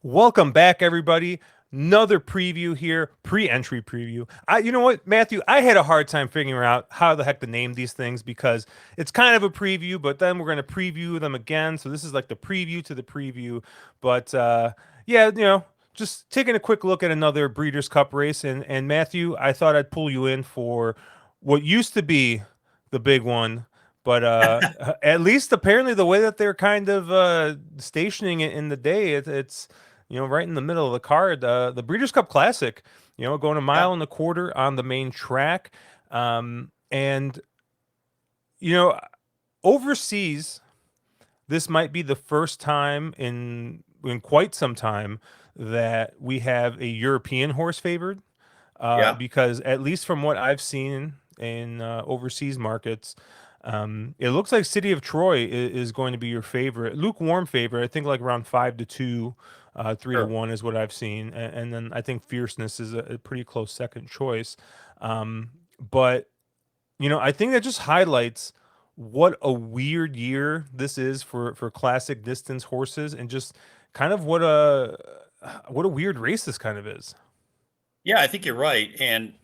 Welcome back, everybody. Another preview here, pre-entry preview. You know what, Matthew? I had a hard time figuring out how the heck to name these things because it's kind of a preview, but then we're going to preview them again. So this is like the preview to the preview. But yeah, just taking a quick look at another Breeders' Cup race, and Matthew, I thought I'd pull you in for what used to be the big one. But at least apparently the way that they're kind of stationing it in the day, it's right in the middle of the card. The Breeders' Cup Classic, going a Yeah, mile and a quarter on the main track. And, you know, overseas, this might be the first time in quite some time that we have a European horse favored. yeah, Because at least from what I've seen in overseas markets, it looks like City of Troy is going to be your favorite, lukewarm favorite. I think like around 5-2, 3 to sure. 1 is what I've seen, and then I think Fierceness is a pretty close second choice. But I think that just highlights what a weird year this is for classic distance horses, and just kind of what a weird race this kind of is. Yeah, I think you're right. And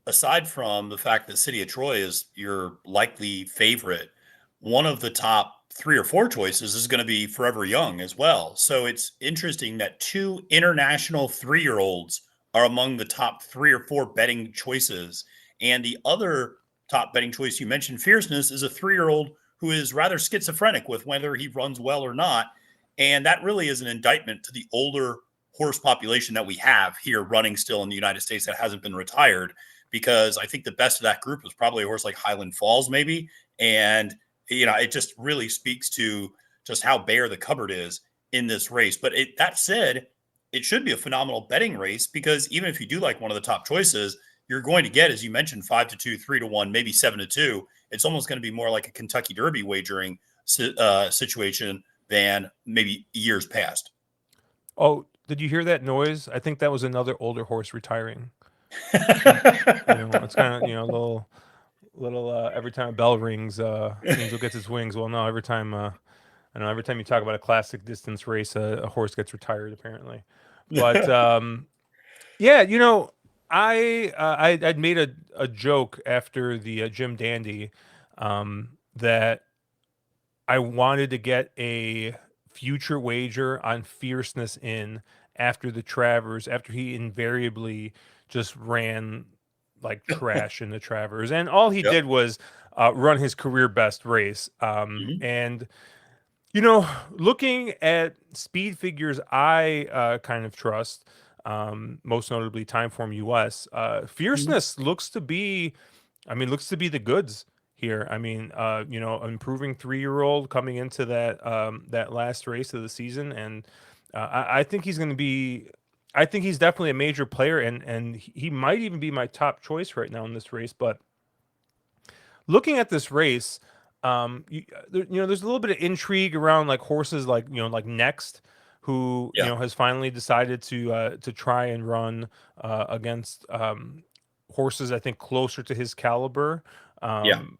aside from the fact that City of Troy is your likely favorite, one of the top three or four choices is going to be Forever Young as well. So it's interesting that two international 3 year olds are among the top three or four betting choices. And the other top betting choice you mentioned, Fierceness, is a 3 year old who is rather schizophrenic with whether he runs well or not. And that really is an indictment to the older horse population that we have here running still in the United States that hasn't been retired. Because I think the best of that group was probably a horse like Highland Falls, maybe. And, it just really speaks to just how bare the cupboard is in this race. But that said, it should be a phenomenal betting race because even if you do like one of the top choices, you're going to get, as you mentioned, 5-2, 3-1, maybe 7-2. It's almost going to be more like a Kentucky Derby wagering situation than maybe years past. Oh, did you hear that noise? I think that was another older horse retiring. It's kind of a little every time a bell rings, angel gets its wings. Well, no, every time I know every time you talk about a classic distance race, a horse gets retired apparently. But yeah, I'd made a joke after the Jim Dandy, that I wanted to get a future wager on Fierceness in after the Travers, after he invariably just ran like trash in the Travers. And all he Yep. did was run his career best race. Mhm. And, looking at speed figures, I kind of trust, most notably Timeform US, Mhm. Fierceness looks to be the goods here. I mean, improving 3-year-old coming into that last race of the season, and I think he's going to be. I think he's definitely a major player, and he might even be my top choice right now in this race. But looking at this race, there's a little bit of intrigue around like horses like like Next, who Yeah. has finally decided to try and run against horses I think closer to his caliber. Yeah. Um,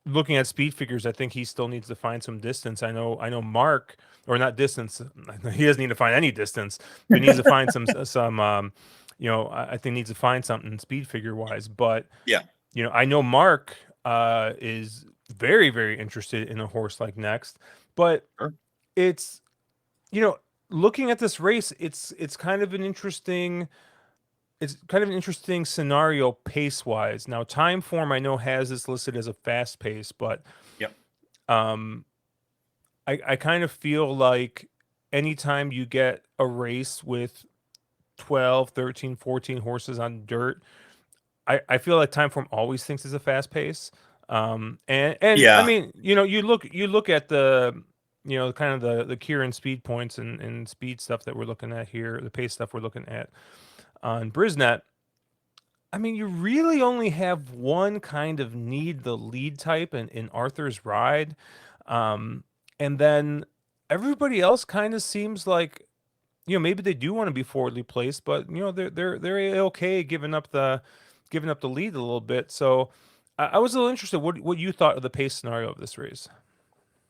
Looking at speed figures, I think he still needs to find some distance. I know Mark, or not distance. He doesn't need to find any distance, but he needs to find some. I think needs to find something speed figure wise. But Yeah. I know Mark is very very interested in a horse like Next, but Sure. it's you know looking at this race, it's kind of an interesting scenario pace wise. Now, Timeform I know has this listed as a fast pace, but Yep. um, I kind of feel like anytime you get a race with 12, 13, 14 horses on dirt, I feel like Timeform always thinks it's a fast pace. And I Yeah. mean, you look at the kind of the Kieran speed points and speed stuff that we're looking at here, the pace stuff we're looking at on Brisnet. I mean, you really only have one kind of need the lead type in Arthur's Ride. Um, and then everybody else kind of seems like, maybe they do want to be forwardly placed, but they're okay giving up the lead a little bit. So I was a little interested what you thought of the pace scenario of this race.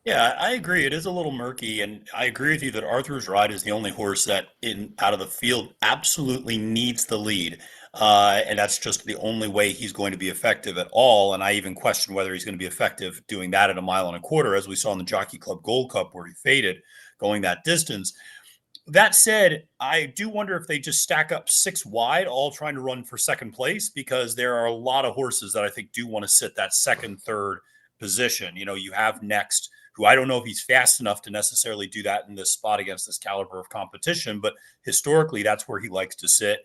Yeah, I agree. It is a little murky, and I agree with you that Arthur's Ride is the only horse that, in out of the field, absolutely needs the lead, and that's just the only way he's going to be effective at all. And I even question whether he's going to be effective doing that at a mile and a quarter, as we saw in the Jockey Club Gold Cup, where he faded going that distance. That said, I do wonder if they just stack up six wide, all trying to run for second place, because there are a lot of horses that I think do want to sit that second, third position. You know, you have Next, who I don't know if he's fast enough to necessarily do that in this spot against this caliber of competition, but historically, that's where he likes to sit.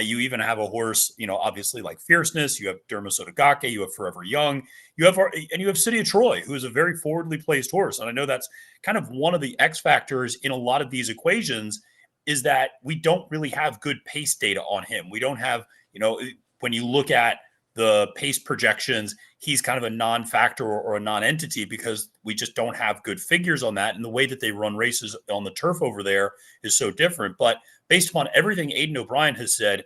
You even have a horse, you know, obviously like Fierceness. You have Derma Sotogake. You have Forever Young. And you have City of Troy, who is a very forwardly placed horse. And I know that's kind of one of the X factors in a lot of these equations is that we don't really have good pace data on him. We don't have, you know, when you look at the pace projections, he's kind of a non-factor or a non-entity because we just don't have good figures on that. And the way that they run races on the turf over there is so different. But based upon everything Aidan O'Brien has said,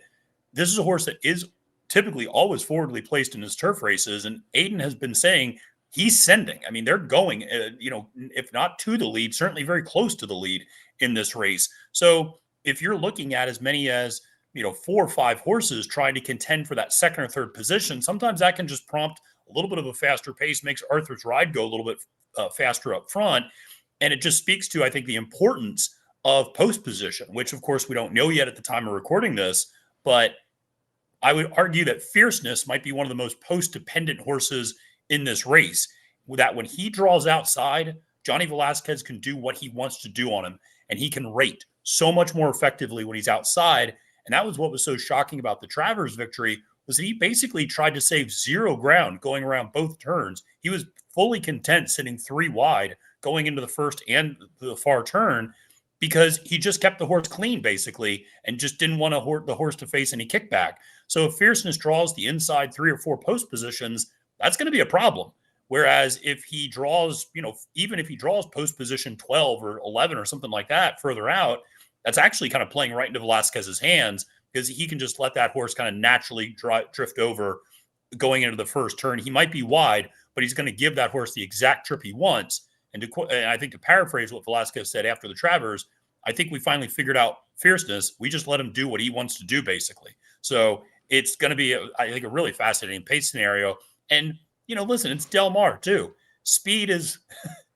this is a horse that is typically always forwardly placed in his turf races. And Aidan has been saying he's sending. I mean, they're going, you know, if not to the lead, certainly very close to the lead in this race. So if you're looking at as many as, you know, 4 or 5 horses trying to contend for that second or third position, sometimes that can just prompt a little bit of a faster pace, makes Arthur's Ride go a little bit faster up front. And it just speaks to, I think, the importance of post position, which of course we don't know yet at the time of recording this, but I would argue that Fierceness might be one of the most post dependent horses in this race. That when he draws outside, Johnny Velasquez can do what he wants to do on him, and he can rate so much more effectively when he's outside. And that was what was so shocking about the Travers victory, was that he basically tried to save zero ground going around both turns. He was fully content sitting 3 wide going into the first and the far turn because he just kept the horse clean basically and just didn't want the horse to face any kickback. So if Fierceness draws the inside 3 or 4 post positions, that's going to be a problem. Whereas if he draws, you know, even if he draws post position 12 or 11 or something like that further out, that's actually kind of playing right into Velasquez's hands because he can just let that horse kind of naturally drift over going into the first turn. He might be wide, but he's going to give that horse the exact trip he wants. And I think to paraphrase what Velasquez said after the Travers, I think we finally figured out Fierceness. We just let him do what he wants to do, basically. So it's going to be, I think, a really fascinating pace scenario. And, you know, listen, it's Del Mar, too. Speed is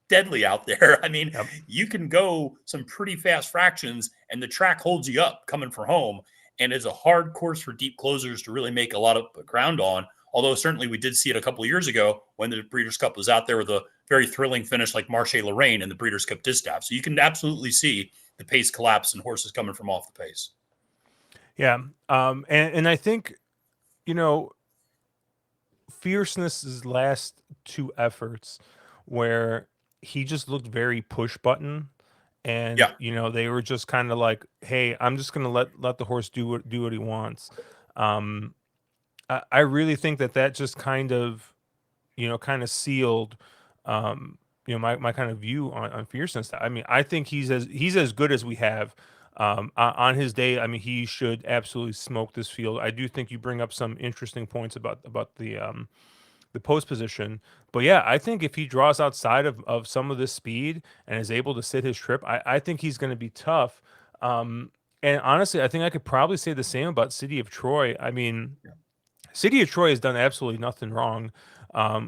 deadly out there. I mean, Yep. you can go some pretty fast fractions, and the track holds you up coming for home. And it's a hard course for deep closers to really make a lot of ground on. Although certainly we did see it a couple of years ago when the Breeders' Cup was out there with a very thrilling finish like Marche Lorraine in the Breeders' Cup Distaff. So you can absolutely see the pace collapse and horses coming from off the pace. Yeah. And I think, you know, Fierceness's last 2 efforts where he just looked very push button, and Yeah. you know they were just kind of like, hey, I'm just gonna let the horse do what he wants. um I really think that just kind of, you know, kind of sealed, you know, my kind of view on Fierceness. I mean, I think he's as good as we have. On his day, I mean, he should absolutely smoke this field. I do think you bring up some interesting points about the post position. But yeah, I think if he draws outside of some of this speed and is able to sit his trip, I think he's going to be tough. And honestly, I think I could probably say the same about City of Troy. I mean, Yeah. City of Troy has done absolutely nothing wrong.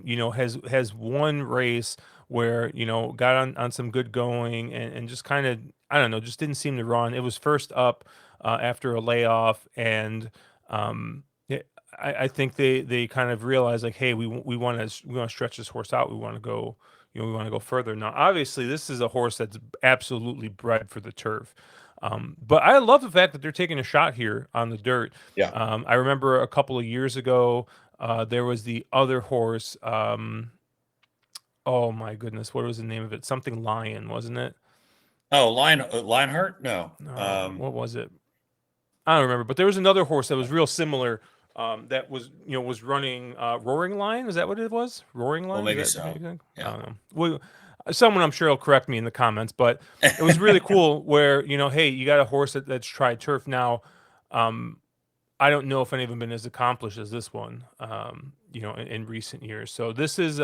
You know, has one race where, you know, got on some good going and just kind of, I don't know, just didn't seem to run. It was first up after a layoff, and yeah, I think they kind of realized like, hey, we want to stretch this horse out. We want to go, you know, we want to go further. Now, obviously, this is a horse that's absolutely bred for the turf. But I love the fact that they're taking a shot here on the dirt. Yeah. I remember a couple of years ago, there was the other horse. Oh my goodness, what was the name of it? Something Lion, wasn't it? Oh, Lionheart? No. No, what was it? I don't remember. But there was another horse that was real similar. That was, you know, was running Roaring Lion. Is that what it was? Roaring Well, Lion? Is maybe that how you so. think? I Yeah. don't know. Well, someone I'm sure will correct me in the comments, but it was really cool. Where, you know, hey, you got a horse that's tried turf now. Um, I don't know if any of them been as accomplished as this one, you know, in recent years. So this is,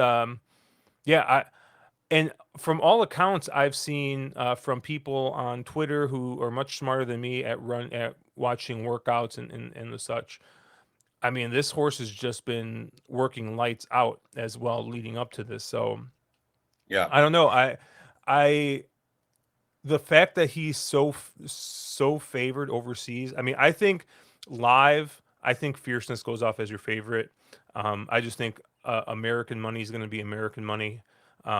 yeah, And from all accounts I've seen from people on Twitter who are much smarter than me at watching workouts and the such. I mean, this horse has just been working lights out as well leading up to this. So Yeah, I don't know. I the fact that he's so favored overseas. I mean, I think live. I think Fierceness goes off as your favorite. I just think American money is going to be American money,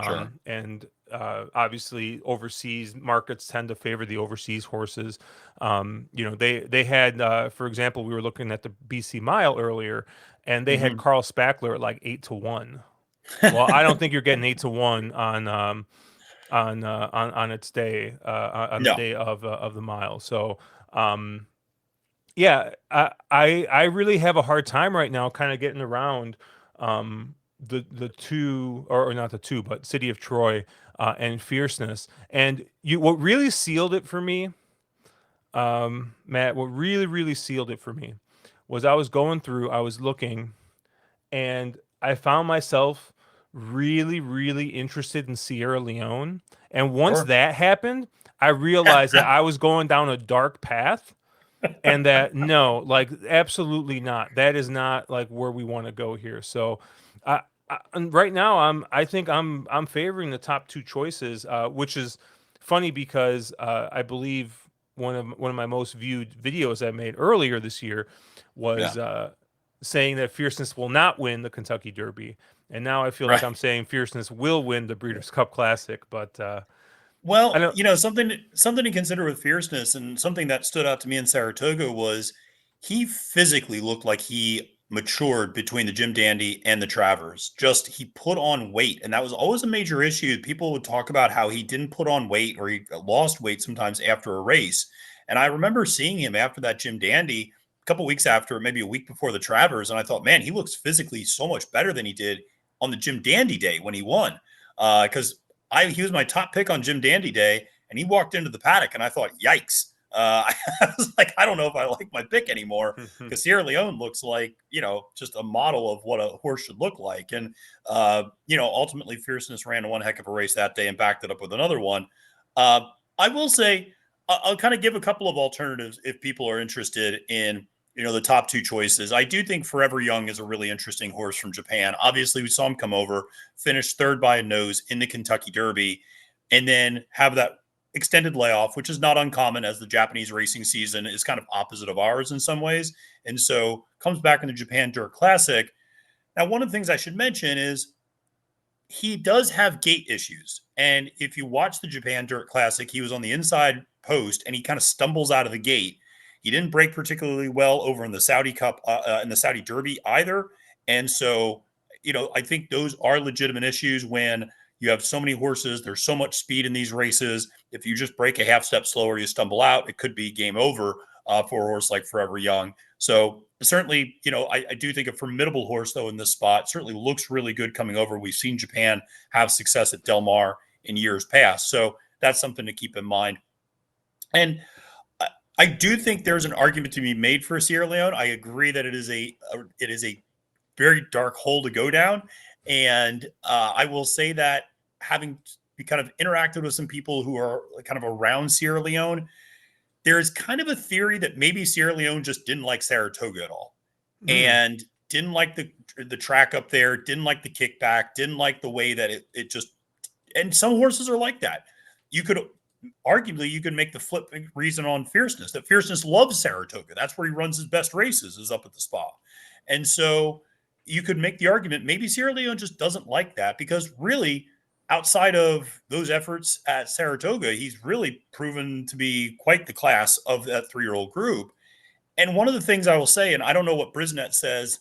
sure. and obviously overseas markets tend to favor the overseas horses. They had, for example, we were looking at the BC Mile earlier, and they had Hmm. Carl Spackler at like 8 to 1. Well, I don't think you're getting 8 to 1 on its day on the No, day of the mile. So um, yeah, I really have a hard time right now, kind of getting around the two or not the two, but City of Troy and Fierceness. And what really sealed it for me, Matt, what really sealed it for me was I was going through, I was looking, and I found myself really interested in Sierra Leone. And once sure. that happened, I realized that I was going down a dark path, and that no, like absolutely not. That is not like where we want to go here. So, and right now, I think I'm favoring the top two choices, which is funny because I believe one of my most viewed videos I made earlier this year Yeah, was saying that Fierceness will not win the Kentucky Derby, and now I feel like right. I'm saying Fierceness will win the Breeders' Cup Classic. But I Well, don't. something to consider with Fierceness, and something that stood out to me in Saratoga was he physically looked like he matured between the Jim Dandy and the Travers. Just he put on weight, and that was always a major issue. People would talk about how he didn't put on weight or he lost weight sometimes after a race. And I remember seeing him after that Jim Dandy a couple weeks after, maybe a week before the Travers, and I thought, man, he looks physically so much better than he did on the Jim Dandy day when he won. Because he was my top pick on Jim Dandy Day, and he walked into the paddock, and I thought, yikes. I was like, I don't know if I like my pick anymore because Sierra Leone looks like just a model of what a horse should look like, and ultimately Fierceness ran one heck of a race that day and backed it up with another one. Uh, I will say I'll kind of give a couple of alternatives if people are interested in the top two choices. I do think Forever Young is a really interesting horse from Japan. Obviously, we saw him come over, finish third by a nose in the Kentucky Derby, and then have that extended layoff, which is not uncommon as the Japanese racing season is kind of opposite of ours in some ways. And so comes back in the Japan Dirt Classic. Now, one of the things I should mention is he does have gait issues. And if you watch the Japan Dirt Classic, he was on the inside post and he kind of stumbles out of the gate. He didn't break particularly well over in the Saudi Cup, in the Saudi Derby either. And so, I think those are legitimate issues when you have so many horses. There's so much speed in these races. If you just break a half step slower, you stumble out, it could be game over for a horse like Forever Young. So certainly, I do think a formidable horse though in this spot. Certainly looks really good coming over. We've seen Japan have success at Del Mar in years past, so that's something to keep in mind. And I do think there's an argument to be made for Sierra Leone. I agree that it is a very dark hole to go down, and I will say that having kind of interacted with some people who are kind of around Sierra Leone, there's kind of a theory that maybe Sierra Leone just didn't like Saratoga at all Mm, and didn't like the track up there, didn't like the kickback, didn't like the way that it just and some horses are like that. You could arguably you could make the flip reason on Fierceness that Fierceness loves Saratoga. That's where he runs his best races is up at the spa. And so you could make the argument maybe Sierra Leone just doesn't like that because really outside of those efforts at Saratoga, he's really proven to be quite the class of that 3-year-old group. And one of the things I will say, and I don't know what Brisnet says,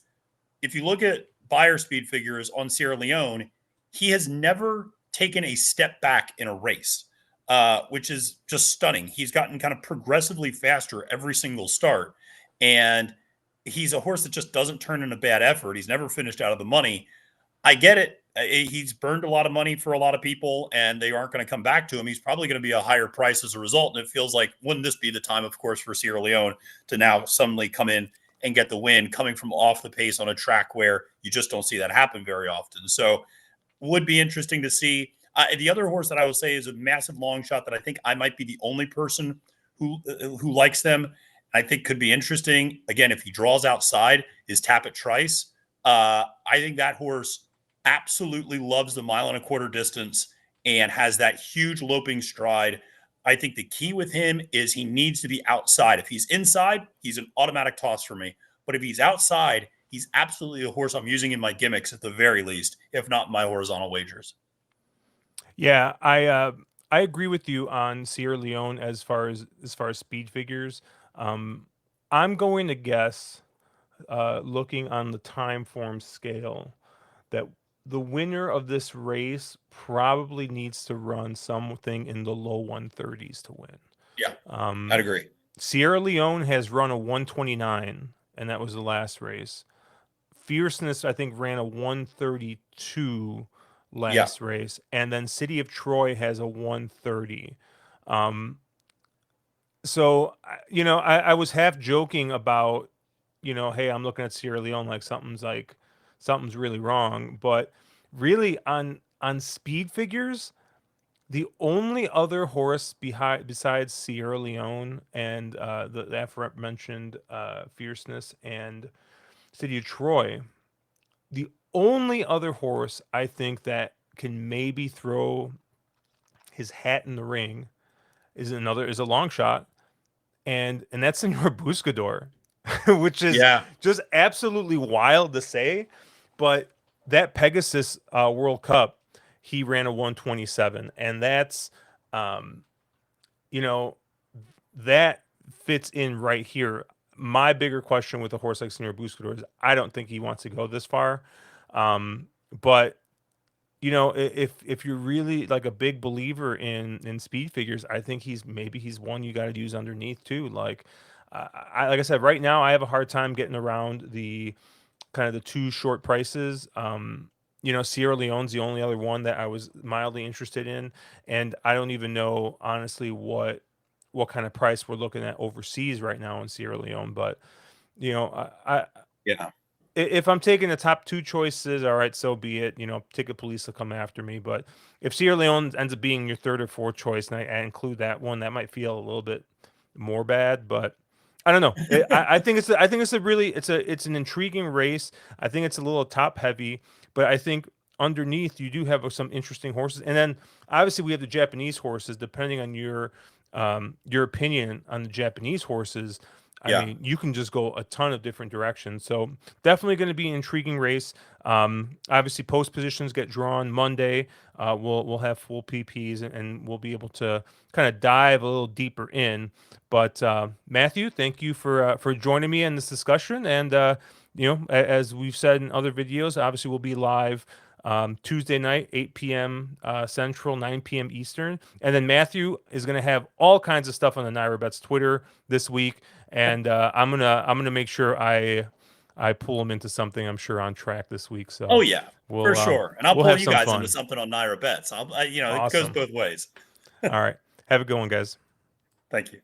if you look at buyer speed figures on Sierra Leone, he has never taken a step back in a race, which is just stunning. He's gotten kind of progressively faster every single start. And he's a horse that just doesn't turn in a bad effort. He's never finished out of the money. I get it. He's burned a lot of money for a lot of people, and they aren't going to come back to him. He's probably going to be a higher price as a result. And it feels like, wouldn't this be the time, of course, for Sierra Leone to now suddenly come in and get the win, coming from off the pace on a track where you just don't see that happen very often. So, would be interesting to see. The other horse that I will say is a massive long shot that I think I might be the only person who likes them. I think could be interesting. Again, if he draws outside, is Tap It Trice. I think that horse absolutely loves the 1.25 mile distance and has that huge loping stride. I think the key with him is he needs to be outside. If he's inside, he's an automatic toss for me. But if he's outside, he's absolutely a horse I'm using in my gimmicks at the very least, if not my horizontal wagers. Yeah, I agree with you on Sierra Leone as far as speed figures. Um, I'm going to guess, looking on the time form scale, that the winner of this race probably needs to run something in the low 130s to win. Yeah, I'd Um, agree. Sierra Leone has run a 129, and that was the last race. Fierceness, I think, ran a 132 Yeah, last race, and then City of Troy has a 130. Um, I was half joking about, hey, I'm looking at Sierra Leone something's really wrong, but really on speed figures, the only other horse behind besides Sierra Leone and the aforementioned Fierceness and City of Troy, the only other horse I think that can maybe throw his hat in the ring is a long shot, and that's Senor Buscador, which is yeah, just absolutely wild to say, but that Pegasus World Cup, he ran a 127, and that's um, you know that fits in right here. My bigger question with a horse like Senor Buscador is I don't think he wants to go this far, but if you're really like a big believer in speed figures, I think he's one you got to use underneath too. Like I said, right now I have a hard time getting around the kind of the two short prices. Sierra Leone's the only other one that I was mildly interested in, and I don't even know honestly what kind of price we're looking at overseas right now in Sierra Leone. But you know, yeah. if I'm taking the top two choices, all right, so be it. Ticket police will come after me. But if Sierra Leone ends up being your third or fourth choice, and I include that one, that might feel a little bit more bad. But I don't know. I think it's a really it's an intriguing race. I think it's a little top heavy, but I think underneath you do have some interesting horses, and then obviously we have the Japanese horses. Depending on your opinion on the Japanese horses, I Yeah. mean, you can just go a ton of different directions. So definitely going to be an intriguing race. Obviously, post positions get drawn Monday. We'll have full PPs, and we'll be able to kind of dive a little deeper in. But Matthew, thank you for joining me in this discussion. And as we've said in other videos, obviously we'll be live Tuesday night, 8 p.m. Central, 9 p.m. Eastern. And then Matthew is going to have all kinds of stuff on the Naira Bets Twitter this week, and I'm gonna make sure I pull him into something I'm sure on track this week. Oh So yeah, for we'll sure. And I'll we'll pull have you some guys into fun. something on Naira Bets. It goes Awesome. both ways. All right, have a good one, guys. Thank you.